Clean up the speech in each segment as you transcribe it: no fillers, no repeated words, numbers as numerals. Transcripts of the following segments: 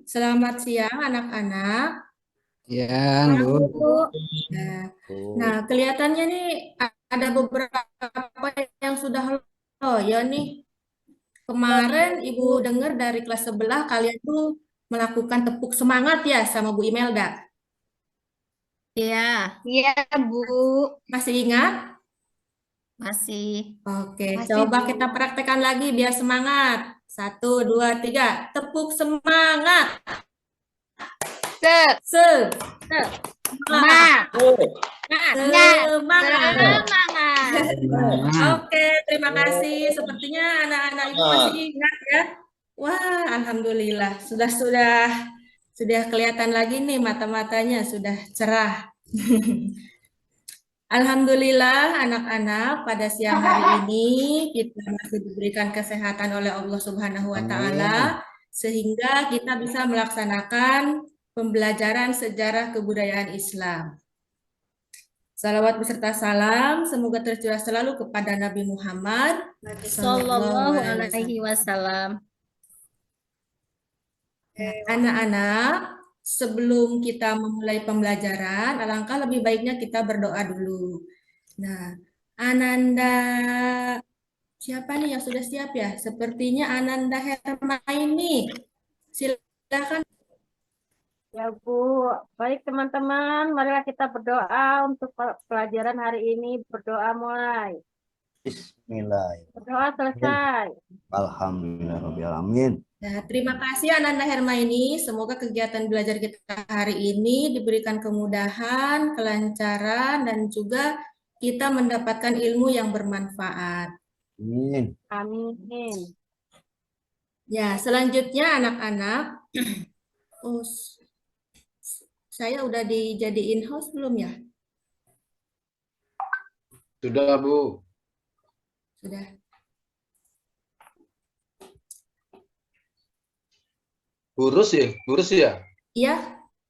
Selamat siang anak-anak. Ya, Bu. Bu. Nah, nah, Oh, kelihatannya nih ada beberapa yang sudah lolos ya nih. Kemarin Ibu Bu. dengar dari kelas sebelah kalian tuh melakukan tepuk semangat ya sama Bu Imelda. Iya, iya, Bu. Masih ingat? Masih. Oke, Masih, coba Bu. kita praktekkan lagi biar semangat. Satu, dua, tiga. Tepuk semangat. Se, Semangat. semangat, Semangat. semangat. Semangat. Oke, terima kasih. Sepertinya anak-anak Ibu masih Semangat. ingat ya. Wah, alhamdulillah. Sudah kelihatan lagi nih mata-matanya sudah cerah. Alhamdulillah anak-anak pada siang hari ini kita masih diberikan kesehatan oleh Allah Subhanahu wa Amin. taala sehingga kita bisa melaksanakan pembelajaran sejarah kebudayaan Islam. Salawat beserta salam semoga tercurah selalu kepada Nabi Muhammad Sallallahu Sallallahu Alaihi alaihi Wasallam. wasallam. Nah, anak-anak, sebelum kita memulai pembelajaran, alangkah lebih baiknya kita berdoa dulu. Nah, Ananda, siapa nih yang sudah siap ya? Sepertinya Ananda Hermaini. Silakan. Ya Bu, baik teman-teman, marilah kita berdoa untuk pelajaran hari ini. Berdoa mulai. Bismillahirrahmanirrahim. Berdoa selesai. Alhamdulillahirrahmanirrahim. Nah, terima kasih Ananda Hermaini. Semoga kegiatan belajar kita hari ini diberikan kemudahan, kelancaran, dan juga kita mendapatkan ilmu yang bermanfaat. Amin. Amin. Ya, selanjutnya anak-anak, oh, saya udah dijadiin host belum ya? Sudah, Bu. Sudah. Burus ya? Burus ya? Iya,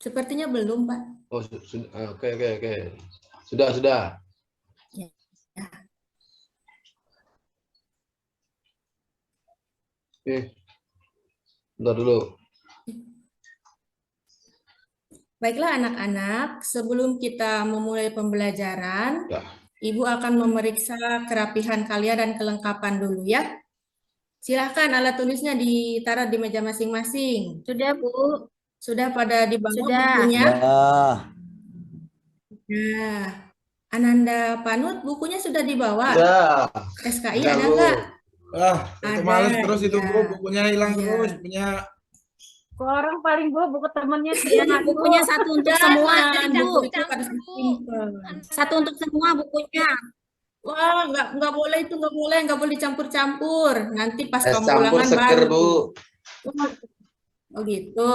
sepertinya belum, Pak. Oh, sudah. Oke, oke, oke. Sudah, sudah. Ya. Oke. Bentar dulu. Baiklah anak-anak, sebelum kita memulai pembelajaran, Ya. Ibu akan memeriksa kerapihan kalian dan kelengkapan dulu ya. Silahkan alat tulisnya ditaruh di meja masing-masing. Sudah, Bu. Sudah pada dibawa Sudah. bukunya? Ya. Nah, Ananda Panut, bukunya sudah dibawa? Sudah. SKI Sudah, ada Bu. nggak? Itu Ada, males terus itu iya. Bu, bukunya hilang Iya. terus, punya Kok orang paling Bu, buku temennya Ya, bukunya satu untuk semua, jadi buku Bu. itu harus simple. Satu untuk semua bukunya. Wah, nggak boleh itu, nggak boleh dicampur-campur. Nanti pas Es kamu campur ulangan seger, baru. Bu. Oh gitu.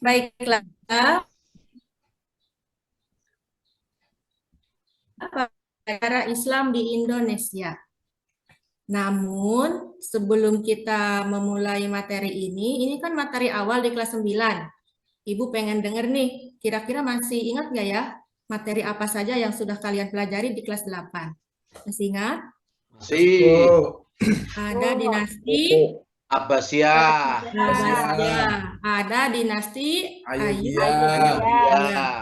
Baiklah. Apa sejarah Islam di Indonesia? Namun, sebelum kita memulai materi ini kan materi awal di kelas 9. Ibu pengen denger nih, kira-kira masih ingat nggak ya materi apa saja yang sudah kalian pelajari di kelas 8? Masih ingat? Si Bu. Ada dinasti Abbasiyah. Abbasiyah, ada dinasti Ayyubiyah. Ayyubiyah.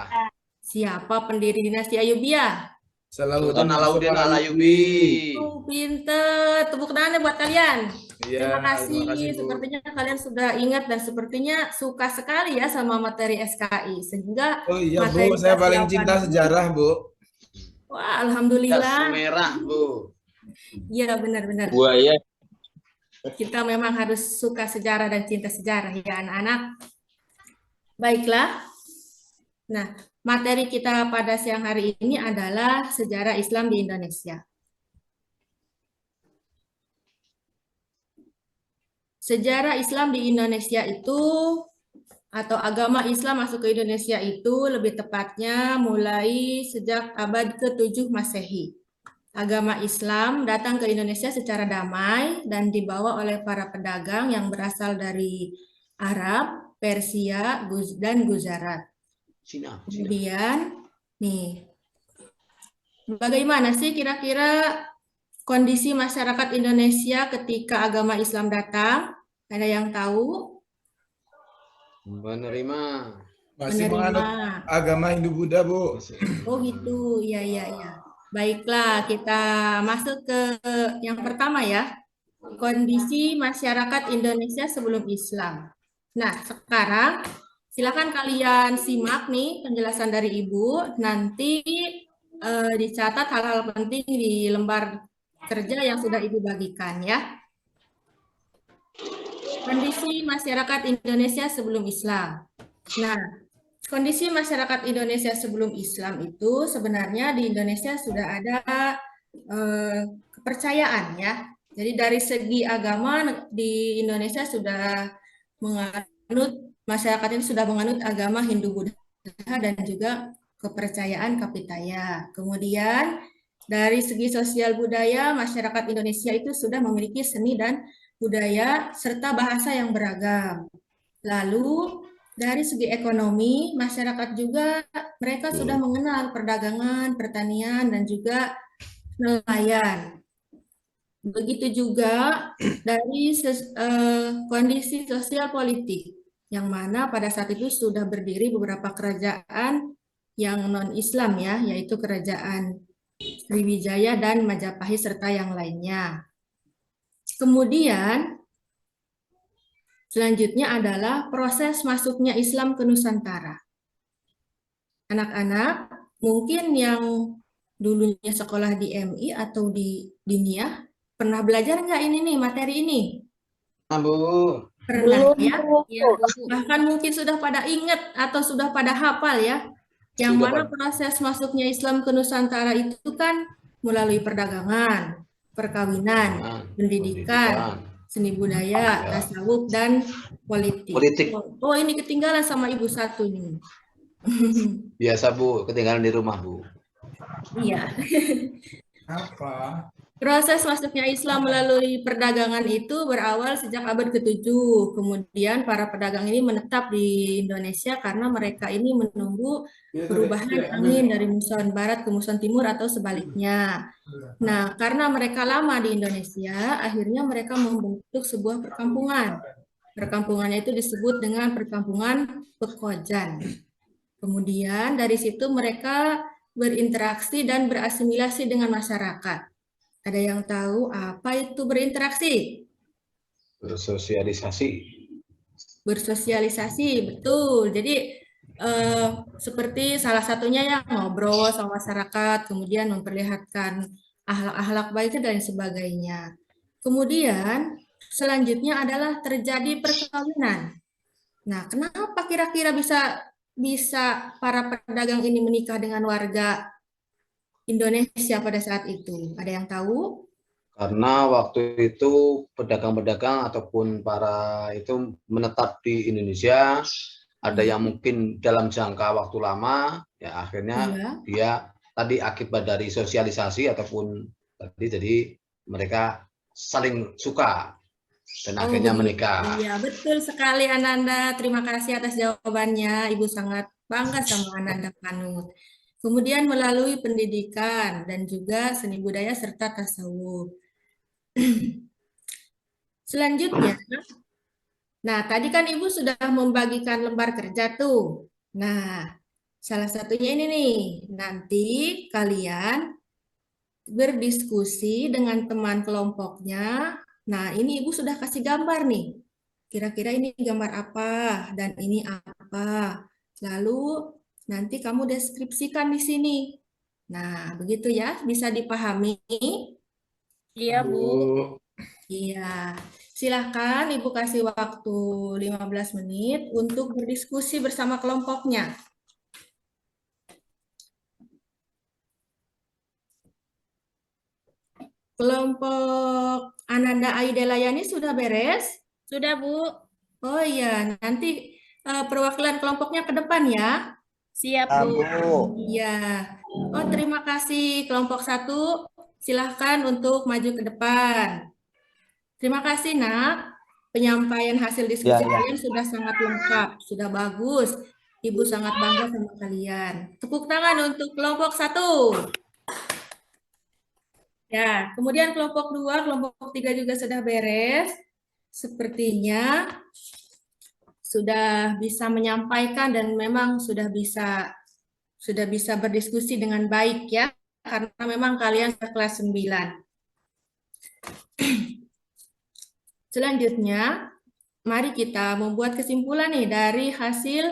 Siapa pendiri dinasti Ayyubiyah? Sultan Salahuddin Alauddin Al-Ayyubi. Pinter, tepuk tangan buat kalian. Iya, Terima kasih. terima kasih, Bu. Sepertinya kalian sudah ingat dan sepertinya suka sekali ya sama materi SKI. Sehingga Oh iya Bu, materi saya kelas paling 8 cinta ini- sejarah Bu. Wah, Jas alhamdulillah. merah, Bu. Iya, benar-benar. Buaya. Kita memang harus suka sejarah dan cinta sejarah ya anak-anak. Baiklah. Nah, materi kita pada siang hari ini adalah sejarah Islam di Indonesia. Sejarah Islam di Indonesia itu atau agama Islam masuk ke Indonesia itu lebih tepatnya mulai sejak abad ke-7 Masehi. Agama Islam datang ke Indonesia secara damai dan dibawa oleh para pedagang yang berasal dari Arab, Persia, dan Gujarat. Cina. Kemudian, nih, bagaimana sih kira-kira kondisi masyarakat Indonesia ketika agama Islam datang? Ada yang tahu? Menerima. Masih menganut Menerima. agama Hindu Buddha, Bu. Oh gitu, ya ya ya. Baiklah, kita masuk ke yang pertama ya. Kondisi masyarakat Indonesia sebelum Islam. Nah, sekarang silakan kalian simak nih penjelasan dari Ibu. Nanti dicatat hal-hal penting di lembar kerja yang sudah Ibu bagikan ya. Kondisi masyarakat Indonesia sebelum Islam. Nah, kondisi masyarakat Indonesia sebelum Islam itu sebenarnya di Indonesia sudah ada kepercayaan ya. Jadi dari segi agama di Indonesia sudah menganut, masyarakat ini sudah menganut agama Hindu Buddha dan juga kepercayaan Kapitaya. Kemudian dari segi sosial budaya masyarakat Indonesia itu sudah memiliki seni dan budaya serta bahasa yang beragam. Lalu dari segi ekonomi, masyarakat juga mereka sudah mengenal perdagangan, pertanian, dan juga nelayan. Begitu juga dari kondisi sosial politik, yang mana pada saat itu sudah berdiri beberapa kerajaan yang non-Islam ya, yaitu kerajaan Sriwijaya dan Majapahit serta yang lainnya. Kemudian selanjutnya adalah proses masuknya Islam ke Nusantara. Anak-anak, mungkin yang dulunya sekolah di MI atau di Diniyah, pernah belajar nggak ini nih, materi ini? Bu. Pernah ya? Iya, Bu. Bahkan mungkin sudah pada ingat atau sudah pada hafal ya? Yang Sudah, mana Pak. proses masuknya Islam ke Nusantara itu kan melalui perdagangan, perkawinan, pendidikan, seni budaya, tasawuf, dan politik. Politik. Oh, ini ketinggalan sama Ibu satu nih. Biasa, Bu, ketinggalan di rumah, Bu. Iya. Apa? Proses masuknya Islam melalui perdagangan itu berawal sejak abad ke-7. Kemudian para pedagang ini menetap di Indonesia karena mereka ini menunggu perubahan angin dari muson barat ke muson timur atau sebaliknya. Nah, karena mereka lama di Indonesia, akhirnya mereka membentuk sebuah perkampungan. Perkampungannya itu disebut dengan perkampungan Pekojan. Kemudian dari situ mereka berinteraksi dan berasimilasi dengan masyarakat. Ada yang tahu apa itu berinteraksi? Bersosialisasi. Bersosialisasi, betul. Jadi seperti salah satunya ya ngobrol sama masyarakat, kemudian memperlihatkan akhlak-akhlak baik dan sebagainya. Kemudian selanjutnya adalah terjadi perkawinan. Nah, kenapa kira-kira bisa para pedagang ini menikah dengan warga Indonesia pada saat itu? Ada yang tahu? Karena waktu itu pedagang-pedagang ataupun para itu menetap di Indonesia, ada yang mungkin dalam jangka waktu lama, ya akhirnya Iya. dia tadi akibat dari sosialisasi ataupun tadi jadi mereka saling suka dan akhirnya begitu. menikah. Iya, betul sekali Ananda. Terima kasih atas jawabannya. Ibu sangat bangga sama Ananda Panut. Kemudian melalui pendidikan dan juga seni budaya serta tasawuf. Selanjutnya, nah tadi kan Ibu sudah membagikan lembar kerja tuh. Nah, salah satunya ini nih, nanti kalian berdiskusi dengan teman kelompoknya. Nah, ini Ibu sudah kasih gambar nih. Kira-kira ini gambar apa dan ini apa. Lalu nanti kamu deskripsikan di sini. Nah, begitu ya, bisa dipahami? Iya, Bu. Iya. Silahkan Ibu kasih waktu 15 menit untuk berdiskusi bersama kelompoknya. Kelompok Ananda Aidelayani sudah beres? Sudah, Bu. Oh iya, nanti perwakilan kelompoknya ke depan ya. Siap, Bu. Iya. Oh, terima kasih kelompok 1. Silahkan untuk maju ke depan. Terima kasih, Nak. Penyampaian hasil diskusi kalian sudah sangat lengkap, sudah bagus. Ibu sangat bangga sama kalian. Tepuk tangan untuk kelompok 1. Ya, kemudian kelompok 2, kelompok 3 juga sudah beres. sepertinya sudah bisa menyampaikan dan memang sudah bisa berdiskusi dengan baik ya, karena memang kalian kelas 9. Selanjutnya, mari kita membuat kesimpulan nih dari hasil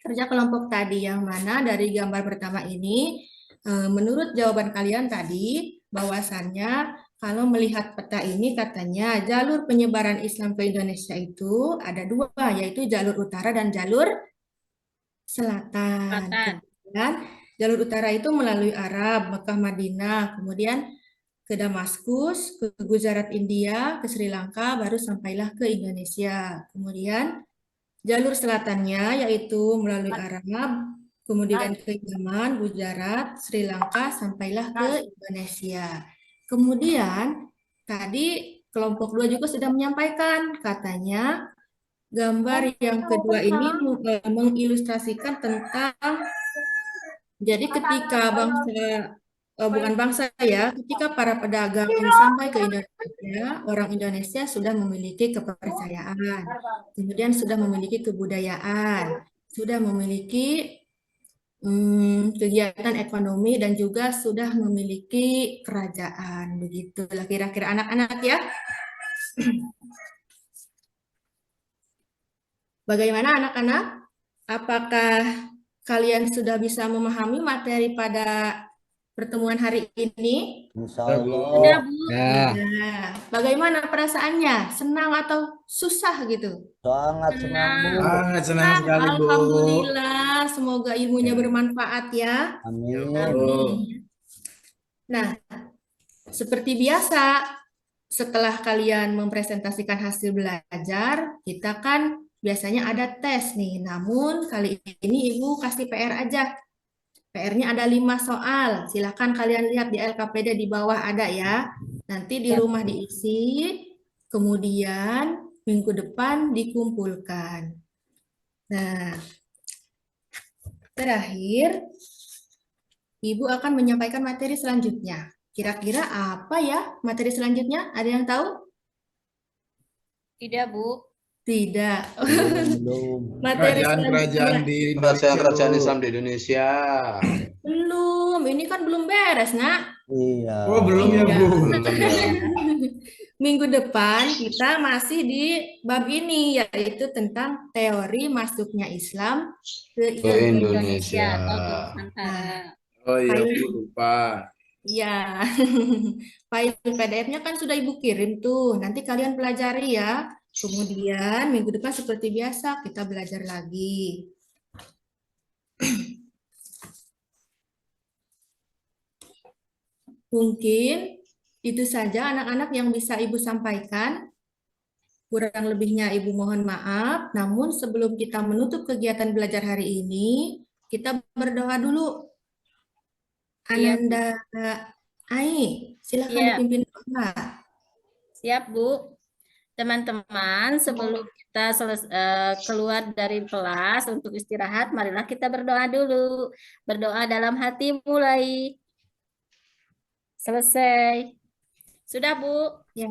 kerja kelompok tadi, yang mana dari gambar pertama ini, menurut jawaban kalian tadi, bahwasannya kalau melihat peta ini katanya jalur penyebaran Islam ke Indonesia itu ada 2, yaitu jalur utara dan jalur selatan. Kemudian jalur utara itu melalui Arab, Mekah, Madinah, kemudian ke Damaskus, ke Gujarat, India, ke Sri Lanka, baru sampailah ke Indonesia. Kemudian jalur selatannya yaitu melalui Arab, kemudian ke Yaman, Gujarat, Sri Lanka, sampailah ke Indonesia. Kemudian tadi kelompok 2 juga sudah menyampaikan, katanya gambar yang kedua ini mengilustrasikan tentang, jadi ketika bukan bangsa ya, ketika para pedagang ini sampai ke Indonesia, orang Indonesia sudah memiliki kepercayaan, kemudian sudah memiliki kebudayaan, sudah memiliki kegiatan ekonomi, dan juga sudah memiliki kerajaan. Begitulah kira-kira anak-anak ya. Bagaimana anak-anak? Apakah kalian sudah bisa memahami materi pada pertemuan hari ini? Insya Allah. Sudah, Bu. Ya, Ya. Bagaimana perasaannya? Senang atau susah gitu? Sangat senang, Bu. Sangat senang Ah, sekali, Bu. Alhamdulillah, semoga ilmunya bermanfaat ya. Amin. Amin. Nah, seperti biasa, setelah kalian mempresentasikan hasil belajar, kita kan biasanya ada tes nih. Namun kali ini Ibu kasih PR aja. PR-nya ada 5 soal. Silakan kalian lihat di LKPD di bawah ada ya. Nanti di rumah diisi, kemudian minggu depan dikumpulkan. Nah, terakhir, Ibu akan menyampaikan materi selanjutnya. Kira-kira apa ya materi selanjutnya? Ada yang tahu? Tidak, Bu. Tidak. Belum. Materi Kerajaan-kerajaan selanjutnya di Indonesia, Kerajaan-kerajaan Bu. Islam di Indonesia. belum. Ini kan belum beres, Nak. Iya. Oh, belum ya, Bu. Minggu depan kita masih di bab ini, yaitu tentang teori masuknya Islam ke Ke Indonesia. Indonesia Indonesia. atau ke Nusantara. Oh iya, Bu, lupa. Ya, file PDF-nya kan sudah Ibu kirim tuh. Nanti kalian pelajari ya. Kemudian minggu depan seperti biasa kita belajar lagi. Mungkin itu saja anak-anak yang bisa Ibu sampaikan. Kurang lebihnya Ibu mohon maaf. Namun sebelum kita menutup kegiatan belajar hari ini, kita berdoa dulu. Iya, Bu. Ananda Ai, silakan Iya. dipimpin doa. Siap, Bu. Teman-teman, sebelum kita keluar dari kelas untuk istirahat, marilah kita berdoa dulu. Berdoa dalam hati mulai. Selesai. Sudah, Bu. Ya.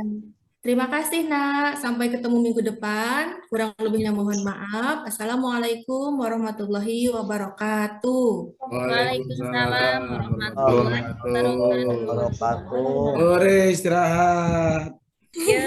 Terima kasih, Nak. Sampai ketemu minggu depan. Kurang lebihnya mohon maaf. Assalamualaikum warahmatullahi wabarakatuh. Waalaikumsalam warahmatullahi wabarakatuh. Wabarakatuh. Sore istirahat. Ya.